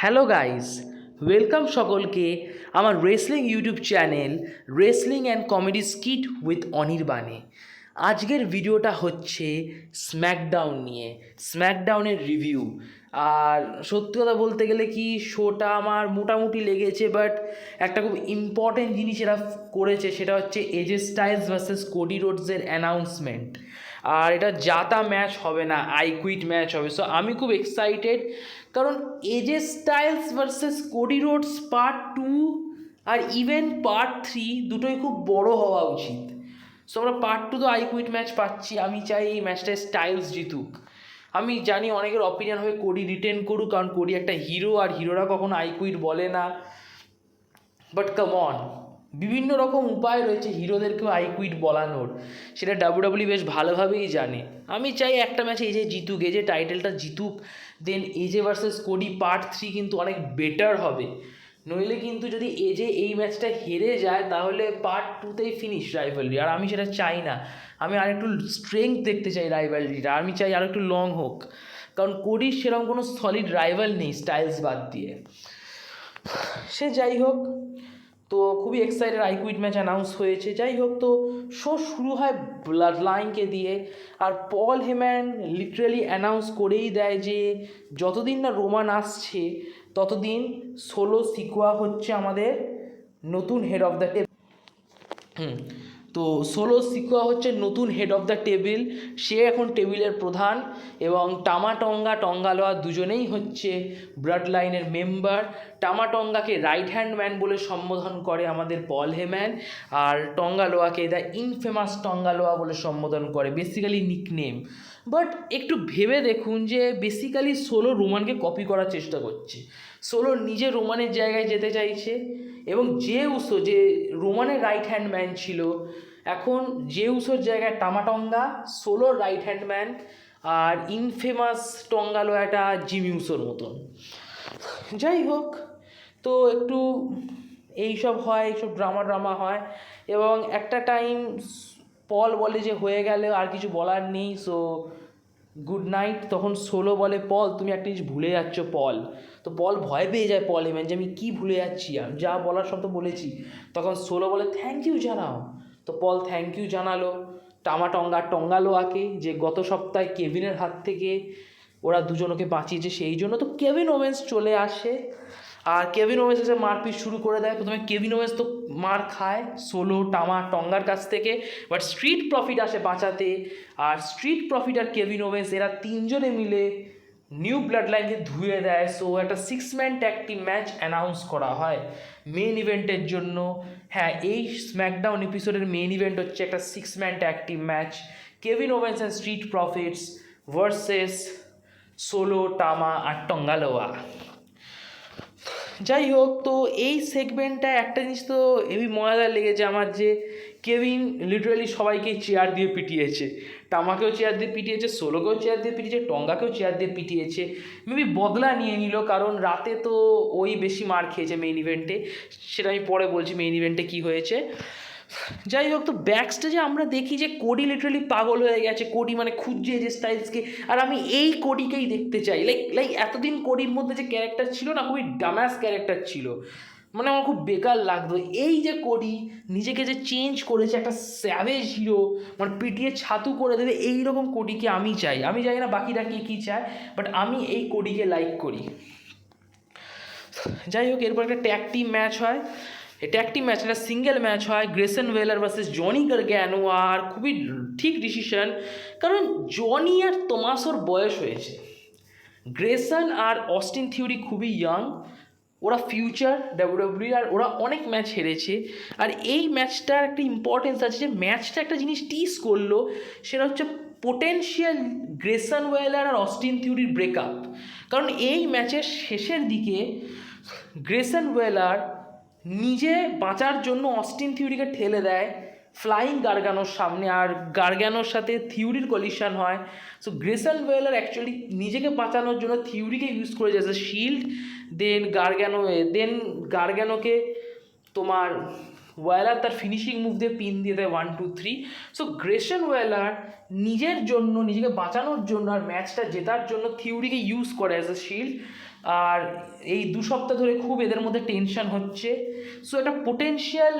Hello guys, welcome সকলকে আমার wrestling YouTube channel wrestling and comedy skit with অনির্বাণে। আজকের ভিডিওটা হচ্ছে স্ম্যাকডাউন নিয়ে, স্ম্যাকডাউনের রিভিউ। আর সত্যি কথা বলতে গেলে কি, শোটা আমার মোটামুটি লেগেছে, বাট একটা খুব ইম্পর্টেন্ট জিনিস এরা করেছে, সেটা হচ্ছে এজে স্টাইলস ভার্সেস কোডি রোডসের অ্যানাউন্সমেন্ট। আর এটা জাতা ম্যাচ হবে না, আই কুইট ম্যাচ হবে। সো আমি খুব এক্সাইটেড, কারণ AJ Styles versus Cody Rhodes part 2 আর ইভেন পার্ট 3 দুটোই খুব বড় হওয়া উচিত। সো আমরা পার্ট 2 তো আই কুইট ম্যাচ পাচ্ছি, আমি চাই এই ম্যাচটায় স্টাইলস জিতুক। আমি জানি অনেকের অপিনিয়ন হবে কোডি রিটেন করুক, কারণ কোডি একটা হিরো, আর হিরোরা কখনো আই কুইট বলে না। বাট কাম অন, বিভিন্ন রকম উপায় রয়েছে হিরোদেরকেও আই কুইট বলানোর, সেটা ডাব্লিউডাব্লিউ বেশ ভালোভাবেই জানে। আমি চাই একটা ম্যাচে এজে জিতুক, এজে টাইটেলটা জিতুক, দেন এজে ভার্সেস কোডি পার্ট 3 কিন্তু অনেক বেটার হবে। নইলে কিন্তু যদি এজে এই ম্যাচটা হেরে যায়, তাহলে পার্ট 2তেই ফিনিশ রাইভালরি, আর আমি সেটা চাই না। আমি আর একটু স্ট্রেংথ দেখতে চাই রাইভালরিটা, আমি চাই আর একটু লং হোক, কারণ কোডির সেরকম কোনো সলিড রাইভাল নেই স্টাইলস বাদ দিয়ে। সে যাই হোক, তো খুবই excited, I quit match announce হয়েছে। যাই হোক, তো শো শুরু হয় ব্লাড লাইনকে দিয়ে, আর পল হেম্যান লিটারালি অ্যানাউন্স করেই দেয় যে যতদিন না রোমান আসছে ততদিন সোলো সিকোয়া হচ্ছে আমাদের নতুন হেড অফ দ্য টেবিল। তো সোলো সিকোয়া হচ্ছে নতুন হেড অফ দ্য টেবিল, সে এখন টেবিলের প্রধান, এবং টঙ্গালোয়া দুজনেই হচ্ছে ব্লাড লাইনের মেম্বার। টঙ্গাকে রাইট হ্যান্ড ম্যান বলে সম্বোধন করে আমাদের পল হেম্যান, আর টঙ্গালোয়াকে দ্য ইনফেমাস টঙ্গালোয়া বলে সম্বোধন করে, বেসিক্যালি নিকনেম। বাট একটু ভেবে দেখুন যে বেসিক্যালি সোলো রোমানকে কপি করার চেষ্টা করছে, সোলো নিজে রোমানের জায়গায় যেতে চাইছে, এবং যে উসো যে রোমানের রাইট হ্যান্ড ম্যান ছিল, এখন যে উসোর জায়গায় টঙ্গা সোলোর রাইট হ্যান্ড ম্যান, আর ইনফেমাস টঙ্গালোয়াটা জিমি উসোর মতন। যাই হোক, তো একটু এইসব হয়, এইসব ড্রামা হয়, এবং একটা টাইম পল বলে যে হয়ে গেলে আর কিছু বলার নেই, সো গুড নাইট। তখন সোলো বলে, পল তুমি একটা জিনিস ভুলে যাচ্ছ পল। তো পল ভয় পেয়ে যায় পল হেম্যান যে আমি কী ভুলে যাচ্ছি, আমি যা বলার সব তো বলেছি। তখন সোলো বলে থ্যাংক ইউ জানাও। তো পল থ্যাংক ইউ জানালো টঙ্গালোয়াকে, যে গত সপ্তাহে কেভিনের হাত থেকে ওরা দুজনকে বাঁচিয়েছে সেই জন্য। তো কেভিন ওভেন্স চলে আসে, আর কেভিন ওভেন্স এসে মারপিট শুরু করে দেয়। প্রথমে কেভিন ওভেন্স তো মার খায় সোলো টঙ্গার কাছ থেকে, বাট স্ট্রিট প্রফিট আসে বাঁচাতে, আর স্ট্রিট প্রফিট আর কেভিন ওভেন্স এরা তিনজনে মিলে নিউ ব্লাড লাইনকে ধুয়ে দেয়। সো একটা 6 man tag team match announce করা হয় মেন ইভেন্টের জন্য। হ্যাঁ, এই স্ম্যাকডাউন এপিসোডের মেন ইভেন্ট হচ্ছে একটা 6 man tag team match, Kevin Owens and Street Profits versus Solo আর টঙ্গালোয়া। যাই হোক, তো এই সেগমেন্টটা একটা জিনিস তো হেবি মজাদার লেগেছে আমার, যে কেভিন লিটারালি সবাইকে চেয়ার দিয়ে পিটিয়েছে, টামাকেও চেয়ার দিয়ে পিটিয়েছে, সোলোকেও চেয়ার দিয়ে পিটিয়েছে, টঙ্গাকেও চেয়ার দিয়ে পিটিয়েছে। মেবি বদলা নিয়ে নিল, কারণ রাতে তো ওই বেশি মার খেয়েছে মেইন ইভেন্টে, সেটা আমি পরে বলছি মেইন ইভেন্টে কী হয়েছে। যাই হোক, তো ব্যাক স্টেজে আমরা দেখি যে কোডি লিটারালি পাগল হয়ে গেছে, কোডি মানে খুঁজছে যে স্টাইলসকে, আর আমি এই কোডিকেই দেখতে চাই। লাইক এতদিন কোডির মধ্যে যে ক্যারেক্টার ছিল না, খুবই ডামাস ক্যারেক্টার ছিল, মানে আমার খুব বেকার লাগতো। এই যে কোডি নিজেকে যে চেঞ্জ করেছে, একটা স্যাভেজ হিরো, মানে পিটিয়ে ছাতু করে দেবে, এইরকম কোডিকে আমি চাই। আমি জানি না বাকিরা কী চায়, বাট আমি এই কোডিকে লাইক করি। যাই হোক, এরপর একটা ট্যাগ টিম ম্যাচ হয়। এই ট্যাগ টিম ম্যাচ একটা সিঙ্গেল ম্যাচ হয়, গ্রেসন ওয়েলার ভার্সেস জনি গারগানো। আর খুবই ঠিক ডিসিশন, কারণ জনি আর তোমাসোর বয়স হয়েছে, গ্রেসন আর অস্টিন থিওরি খুবই ইয়াং, ওরা ফিউচার ডাব্লিউডাব্লিউ, আর ওরা অনেক ম্যাচ হেরেছে। আর এই ম্যাচটার একটা ইম্পর্টেন্স আছে, যে ম্যাচটা একটা জিনিস টিস করলো, সেটা হচ্ছে পোটেনশিয়াল গ্রেসন ওয়েলার আর অস্টিন থিওরির ব্রেকআপ। কারণ এই ম্যাচের শেষের দিকে গ্রেসন ওয়েলার নিজে বাঁচার জন্য অস্টিন থিওরিকে ঠেলে দেয় ফ্লাইং গারগানোর সামনে, আর গারগানোর সাথে থিওরির কলিশন হয়। সো গ্রেসন ওয়েলার অ্যাকচুয়ালি নিজেকে বাঁচানোর জন্য থিওরিকে ইউজ করে অ্যাজ এ শিল্ড, দেন গারগানোকে তোমার ওয়েলার তার ফিনিশিং মুভ দিয়ে পিন দিয়ে দেয় 1 2 3। সো গ্রেসন ওয়েলার নিজের জন্য, নিজেকে বাঁচানোর জন্য আর ম্যাচটা জেতার জন্য থিওরিকে ইউজ করে অ্যাজ এ শিল্ড। আর এই 2 সপ্তাহ ধরে খুব এদের মধ্যে টেনশন হচ্ছে। সো একটা পোটেনশিয়াল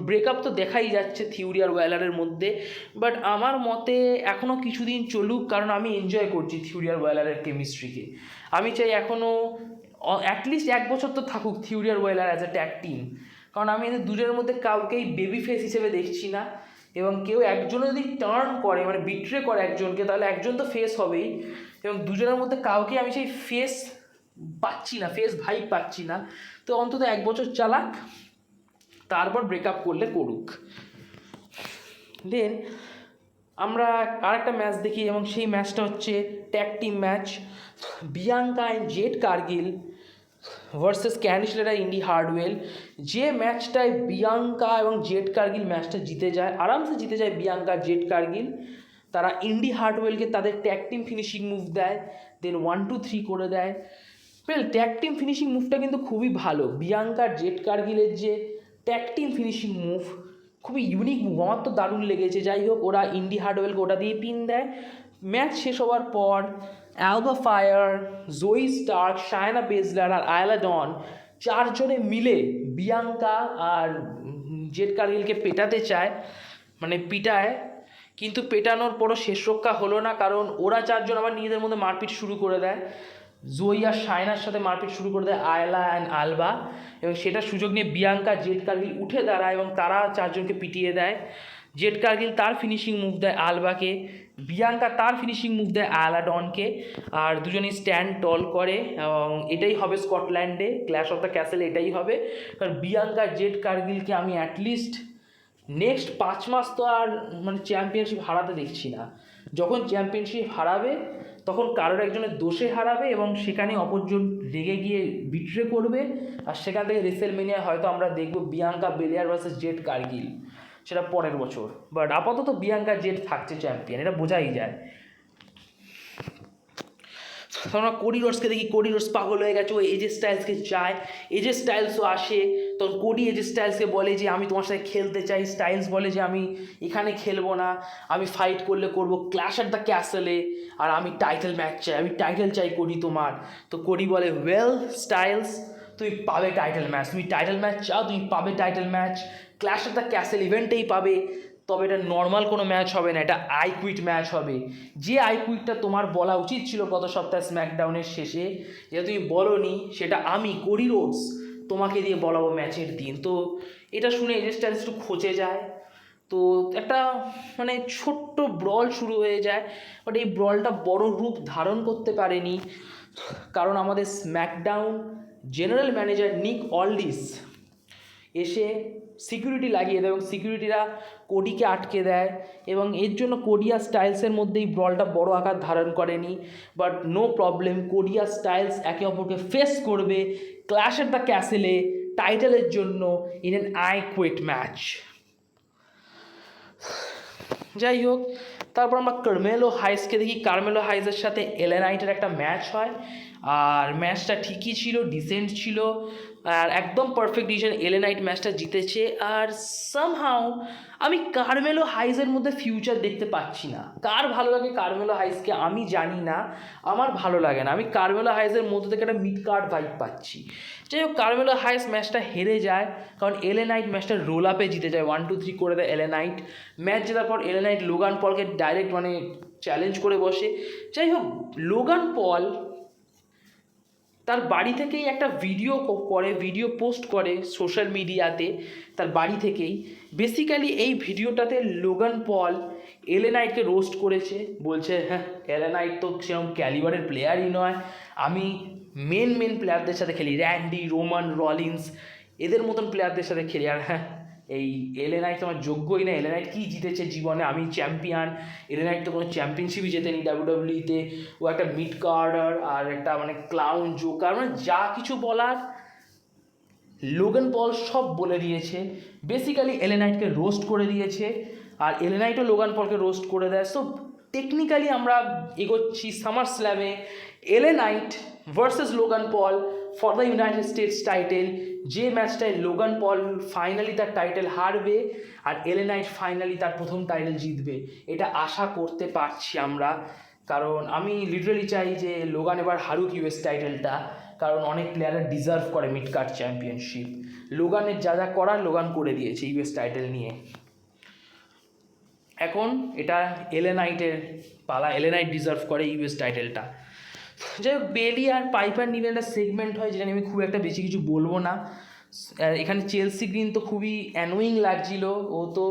ব্রেকআপ তো দেখাই যাচ্ছে থিওরি আর ওয়েলারের মধ্যে, বাট আমার মতে এখনও কিছুদিন চলুক, কারণ আমি এনজয় করছি থিওরি আর ওয়েলারের কেমিস্ট্রিকে। আমি চাই এখনও অ্যাটলিস্ট 1 বছর তো থাকুক থিওরি আর Waller as a tag team, কারণ আমি এদের দুজনের মধ্যে কাউকেই বেবি ফেস হিসেবে দেখছি না। এবং কেউ একজন যদি টার্ন করে, মানে বিট্রে করে একজনকে, তাহলে একজন তো ফেস হবেই। এবং দুজনের মধ্যে কাউকে আমি সেই ফেস পাচ্ছি না, ফেস ভাইব পাচ্ছি না। তো অন্তত 1 বছর চালাক, তারপর ব্রেকআপ করলে করুক। দেন আমরা আরেকটা ম্যাচ দেখি, এবং সেই ম্যাচটা হচ্ছে tag team match, Bianca and Jade Cargill versus ক্যানিসলের আর ইন্ডি হার্ডওয়েল। যে ম্যাচটায় বিয়াঙ্কা এবং জেড কার্গিল ম্যাচটা জিতে যায়, আরামসে জিতে যায় বিয়াঙ্কা জেড কার্গিল। তারা ইন্ডি হার্ডওয়েলকে তাদের ট্যাগ টিম ফিনিশিং মুভ দেয়, দেন 1 2 3 করে দেয়। ওয়েল, ট্যাগ টিম ফিনিশিং মুভটা কিন্তু খুবই ভালো। বিয়াঙ্কা জেড কার্গিলের যে ট্যাগ টিম ফিনিশিং মুভ, খুবই ইউনিক মুভ, আমার তো দারুণ লেগেছে। যাই হোক, ওরা ইন্ডি হার্ডওয়েলকে ওটা দিয়ে পিন দেয়। ম্যাচ শেষ হওয়ার পর অ্যালবা ফায়ার, জোই স্টার্ক, শায়না বেজলার আর আয়লা ডন 4জনে মিলে বিয়াঙ্কা আর জেড কার্গিলকে পেটাতে চায়, মানে পিটায়। কিন্তু পেটানোর পরও শেষ রক্ষা হলো না, কারণ ওরা 4জন আবার নিজেদের মধ্যে মারপিট শুরু করে দেয়। জোই আর শায়নার সাথে মারপিট শুরু করে দেয় আয়লা অ্যান্ড আলবা, এবং সেটার সুযোগ নিয়ে বিয়াঙ্কা জেড কার্গিল উঠে দাঁড়ায় এবং তারা 4জনকে পিটিয়ে দেয়। জেড কার্গিল তার ফিনিশিং মুভ দেয় আলবাকে, বিয়াঙ্কা তার ফিনিশিং মুভ দেয় আয়লা ডনকে, আর দুজনেই স্ট্যান্ড টল করে। এবং এটাই হবে স্কটল্যান্ডে ক্ল্যাশ অফ দ্য ক্যাসেল, এটাই হবে। কারণ বিয়াঙ্কা জেড কার্গিলকে আমি অ্যাটলিস্ট নেক্সট 5 মাস তো আর মানে চ্যাম্পিয়নশিপ হারাতে দেখছি না। যখন চ্যাম্পিয়নশিপ হারাবে তখন কারোর একজনের দোষে হারাবে, এবং সেখানে অপরজন রেগে গিয়ে বিট্রে করবে, আর সেখান থেকে রেসেলমেনিয়া হয়তো আমরা দেখব বিয়াঙ্কা বেলিয়ার ভার্সেস জেড কার্গিল, সেটা পরের বছর। বাট আপাতত বিয়াঙ্কা জেড থাকছে চ্যাম্পিয়ন, এটা বোঝাই যায়। আমরা কোডি রোডসকে দেখি, কোডি রোডস পাগল হয়ে গেছে, ও এজে স্টাইলসকে চায়, এজে স্টাইলসও আসে। তখন কোডি এজে স্টাইলসকে বলে যে আমি তোমার সাথে খেলতে চাই, স্টাইলস বলে যে আমি এখানে খেলবো না, আমি ফাইট করলে করবো ক্ল্যাশ অ্যাট দ্য ক্যাসেলে, আর আমি টাইটেল ম্যাচ চাই, আমি টাইটেল চাই কোডি তোমার। তো কোডি বলে, ওয়েল স্টাইলস, তুমি পাবে টাইটেল ম্যাচ, তুমি টাইটেল ম্যাচ চাও, তুমি পাবে title match, Clash at the Castle ইভেন্টেই পাবে। তবে এটা নর্মাল কোনো ম্যাচ হবে না, এটা আই কুইট ম্যাচ হবে। যে আই কুইটটা তোমার বলা উচিত ছিল গত সপ্তাহে স্ম্যাকডাউনের শেষে, যেটা তুমি বলোনি, সেটা আমি কোডি রোডস তোমাকে দিয়ে বলাবো ম্যাচের দিন। তো এটা শুনে এজে স্টাইলস একটু খচে যায়। তো একটা মানে ছোট্ট ব্রল শুরু হয়ে যায়, বাট এই ব্রলটা বড় রূপ ধারণ করতে পারেনি, কারণ আমাদের স্ম্যাকডাউন জেনারেল ম্যানেজার নিক অল্ডিস এসে সিকিউরিটি লাগিয়ে দেয়, এবং সিকিউরিটিরা কোডিকে আটকে দেয়, এবং এর জন্য কোডি আর স্টাইলসের মধ্যেই ব্রলটা বড় আকার ধারণ করেনি। বাট নো প্রবলেম, কোডি আর স্টাইলস একে অপরকে ফেস করবে ক্ল্যাশ অ্যাট দ্য ক্যাসেলে টাইটেলের জন্য in an I quit match. যাই হোক, তারপর আমরা কার্মেলো হাইসকে দেখি। কার্মেলো হাইসের সাথে এলএ নাইটের একটা ম্যাচ হয়, আর ম্যাচটা ঠিকই ছিল, ডিসেন্ট ছিল, আর একদম পারফেক্ট ডিসিশন, এলএ নাইট ম্যাচটা জিতেছে। আর সামহাউ আমি কার্মেলো হাইসের মধ্যে ফিউচার দেখতে পাচ্ছি না। কার ভালো লাগে কার্মেলো হাইসকে আমি জানি না, আমার ভালো লাগে না। আমি কার্মেলো হাইসের মধ্যে থেকে একটা মিড কার্ড ভাইব পাচ্ছি। যাই হোক, কার্মেলো হাইস ম্যাচটা হেরে যায়, কারণ এলএ নাইট ম্যাচটা রোল আপে জিতে যায়, 1 2 3 করে দেয় এলএ নাইট। ম্যাচ জেতার পর এলএ নাইট লোগান পলকে ডাইরেক্ট মানে চ্যালেঞ্জ করে বসে। যাই হোক, লোগান পল তার বাড়ি থেকেই একটা ভিডিও পোস্ট করে সোশ্যাল মিডিয়াতে, তার বাড়ি থেকেই। বেসিক্যালি এই ভিডিওটাতে লোগান পল এলএ নাইটকে রোস্ট করেছে, বলছে হ্যাঁ এলএ নাইট তো সেরকম ক্যালিবারের প্লেয়ারই নয়, আমি মেন প্লেয়ারদের সাথে খেলি, র্যান্ডি, রোমান, রলিন্স, এদের মতন প্লেয়ারদের সাথে খেলি, আর হ্যাঁ এই এলএ নাইট আমার যোগ্যই না। এলএ নাইট কী জিতেছে জীবনে, আমি চ্যাম্পিয়ন, এলএ নাইট তো কোনো চ্যাম্পিয়নশিপই জেতেনি ডাব্লিউডাব্লিউইতে, ও একটা মিড কার্ডার আর একটা মানে ক্লাউন জোকার, মানে যা কিছু বলার লোগান পল সব বলে দিয়েছে। বেসিক্যালি এলএ নাইটকে রোস্ট করে দিয়েছে, আর এলএ নাইটও লোগান পলকে রোস্ট করে দেয়। সো টেকনিক্যালি আমরা এগোচ্ছি সামার স্ল্যামে LA Knight versus Logan Paul for the United States title, যে ম্যাচটায় লোগান পল ফাইনালি তার টাইটেল হারবে আর এলএ নাইট ফাইনালি তার প্রথম টাইটেল জিতবে, এটা আশা করতে পারছি আমরা। কারণ আমি লিটারালি চাই যে লোগান এবার হারুক ইউএস টাইটেলটা, কারণ অনেক প্লেয়াররা ডিজার্ভ করে মিড কার্ড চ্যাম্পিয়নশিপ। লোগানের যা যা করার লোগান করে দিয়েছে ইউএস টাইটেল নিয়ে। এখন এটা এলএ নাইটের পালা, এলএ নাইট ডিজার্ভ করে ইউএস টাইটেলটা। যাই হোক, বেলি আর পাইপার নিয়ে একটা সেগমেন্ট হয়, যেটা আমি খুব একটা বেশি কিছু বলবো না। এখানে চেলসি গ্রিন তো খুবই অ্যানোয়িং লাগছিল, ও তো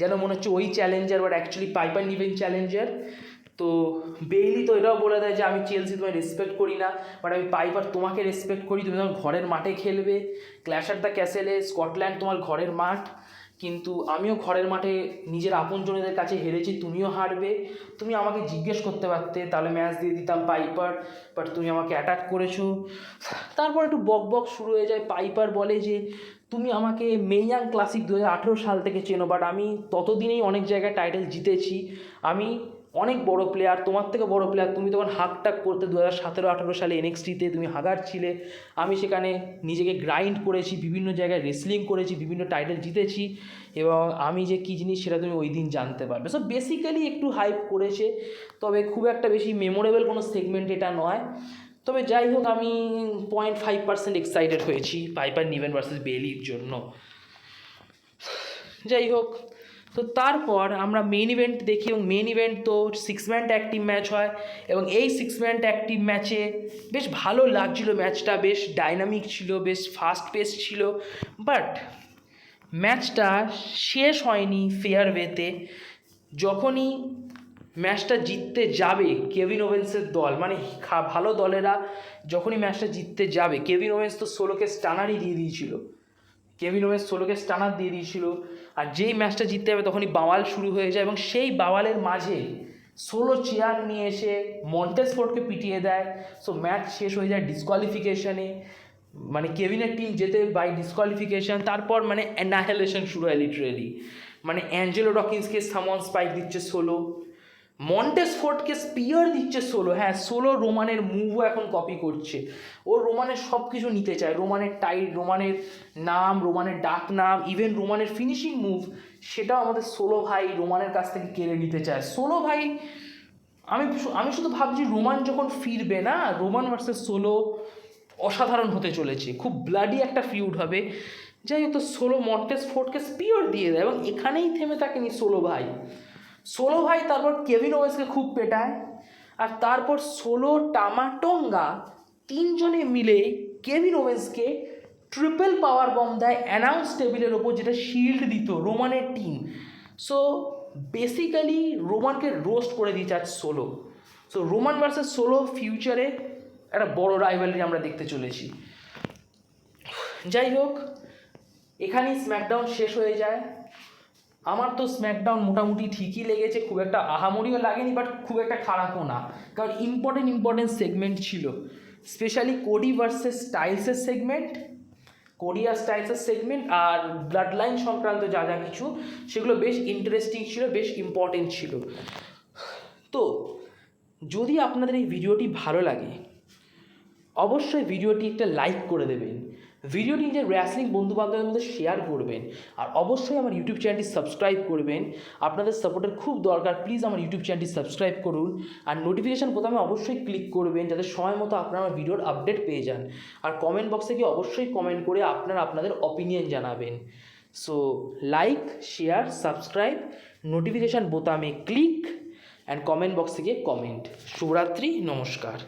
যেন মনে হচ্ছে ওই চ্যালেঞ্জার, বাট অ্যাকচুয়ালি পাইপার নিবেন চ্যালেঞ্জার। তো বেইলি তো এটাও বলে দেয় যে আমি চেলসি তোমায় রেসপেক্ট করি না, বাট আমি পাইপার তোমাকে রেসপেক্ট করি, তুমি তোমার ঘরের মাঠে খেলবে, ক্ল্যাশ অ্যাট দ্য ক্যাসেলে, স্কটল্যান্ড তোমার ঘরের মাঠ, কিন্তু আমিও ঘরের মাঠে নিজের আপনজনদের কাছে হেরেছি, তুমিও হারবে, তুমি আমাকে জিজ্ঞেস করতে পারতে, তাহলে ম্যাচ দিয়ে দিতাম পাইপার, বাট তুমি আমাকে অ্যাটাক করেছো। তারপর একটু বক বক শুরু হয়ে যায়। পাইপার বলে যে তুমি আমাকে মেইয়াং ক্লাসিক 2018 সাল থেকে চেনো, বাট আমি ততদিনেই অনেক জায়গায় টাইটেল জিতেছি, আমি অনেক বড় প্লেয়ার, তোমার থেকে বড় প্লেয়ার, তুমি তখন হাকটাক করতে 2017-18 সালে এনএক্সটিতে তুমি হাগার ছিলে, আমি সেখানে নিজেকে গ্রাইন্ড করেছি, বিভিন্ন জায়গায় রেসলিং করেছি, বিভিন্ন টাইটেল জিতেছি, এবং আমি যে কী জিনিস সেটা তুমি ওই দিন জানতে পারবে। সো বেসিক্যালি একটু হাইপ করেছে, তবে খুব একটা বেশি মেমোরেবল কোনো সেগমেন্ট এটা নয়। তবে যাই হোক, আমি 0.5% এক্সাইটেড হয়েছি পাইপার নিভেন ভার্সেস বেলির জন্য। যাই হোক, তো তারপর আমরা মেইন ইভেন্ট দেখি, এবং মেইন ইভেন্ট তো 6 ম্যান ট্যাগ টিম ম্যাচ হয়, এবং এই 6 ম্যান ট্যাগ টিম ম্যাচে বেশ ভালো লাগছিল, ম্যাচটা বেশ ডাইনামিক ছিল, বেশ ফাস্ট পেস ছিল, বাট ম্যাচটা শেষ হয়নি ফেয়ার ওয়েতে। যখনই ম্যাচটা জিততে যাবে কেভিন ওভেন্সের দল, মানে ভালো দলেরা যখনই ম্যাচটা জিততে যাবে, কেভিন ওভেন্স তো সোলোকে স্টানারই দিয়ে দিয়েছিল, কেভিন ওভেন্স সোলোকে স্টানার দিয়ে দিয়েছিল, আর যেই ম্যাচটা জিততে যাবে তখনই বাওয়াল শুরু হয়ে যায়, এবং সেই বাওয়ালের মাঝে সোলো চেয়ার নিয়ে এসে মন্টেস ফোর্ডকে পিটিয়ে দেয়। সো ম্যাচ শেষ হয়ে যায় ডিসকোয়ালিফিকেশানে, মানে কেভিনের টিম যেতে বাই ডিসকোয়ালিফিকেশান। তারপর মানে অ্যানাহেলেশন শুরু হয় লিটারেলি, মানে অ্যাঞ্জেলো ডকিন্সকে সামন স্পাইক দিচ্ছে সোলো, মন্টেস ফোর্ডকে স্পিয়ার দিচ্ছে সোলো। হ্যাঁ, সোলো রোমানের মুভও এখন কপি করছে, ও রোমানের সব কিছু নিতে চায়, রোমানের টাইট, রোমানের নাম, রোমানের ডাক নাম, ইভেন রোমানের ফিনিশিং মুভ, সেটাও আমাদের সোলো ভাই রোমানের কাছ থেকে কেড়ে নিতে চায়। সোলো ভাই, আমি শুধু ভাবছি রোমান যখন ফিরবে না, রোমান ভার্সেস সোলো অসাধারণ হতে চলেছে, খুব ব্লাডি একটা ফিউড হবে। যাই হোক, তো সোলো মন্টেস ফোর্ডকে স্পিয়ার দিয়ে দেয়, এবং এখানেই থেমে থাকেনি সোলো ভাই। সোলো ভাই তারপর কেভিন ওভেন্সকে খুব পেটায়, আর তারপর সোলো, টামাটোঙ্গা তিনজনে মিলে কেভিন ওভেন্সকে ট্রিপল পাওয়ার বম দেয় অ্যানাউন্স টেবিলের ওপর, যেটা শিল্ড দিত রোমানের টিম। সো বেসিক্যালি রোমানকে রোস্ট করে দিয়েছে আজ solo. So Roman versus solo ফিউচারে একটা বড় রাইভালরি আমরা দেখতে চলেছি। যাই হোক, এখানেই স্ম্যাকডাউন শেষ হয়ে যায়। আমার তো স্ম্যাকডাউন মোটামুটি ঠিকই লেগেছে, খুব একটা আহামরিও লাগেনি, বাট খুব একটা খারাপও না, কারণ ইম্পর্টেন্ট সেগমেন্ট ছিল, স্পেশালি কোডি ভার্সেস স্টাইলসের সেগমেন্ট, কোডি আর স্টাইলসের সেগমেন্ট, আর ব্লাড লাইন সংক্রান্ত যা যা কিছু, সেগুলো বেশ ইন্টারেস্টিং ছিল, বেশ ইম্পর্টেন্ট ছিল। তো যদি আপনাদের এই ভিডিওটি ভালো লাগে, অবশ্যই ভিডিওটি একটা লাইক করে দেবেন, ভিডিওটি নিজের রেসলিং বন্ধুবান্ধবের মধ্যে শেয়ার করবেন, আর অবশ্যই আমার ইউটিউব চ্যানেলটি সাবস্ক্রাইব করবেন। আপনাদের সাপোর্টের খুব দরকার, প্লিজ আমার ইউটিউব চ্যানেলটি সাবস্ক্রাইব করুন, আর নোটিফিকেশান বোতামে অবশ্যই ক্লিক করবেন, যাতে সময় মতো আপনারা আমার ভিডিওর আপডেট পেয়ে যান। আর কমেন্ট বক্সে গিয়ে অবশ্যই কমেন্ট করে আপনাদের অপিনিয়ন জানাবেন। So like, share, subscribe, notification বোতামে ক্লিক, অ্যান্ড কমেন্ট বক্সে গিয়ে কমেন্ট। শুভরাত্রি, নমস্কার।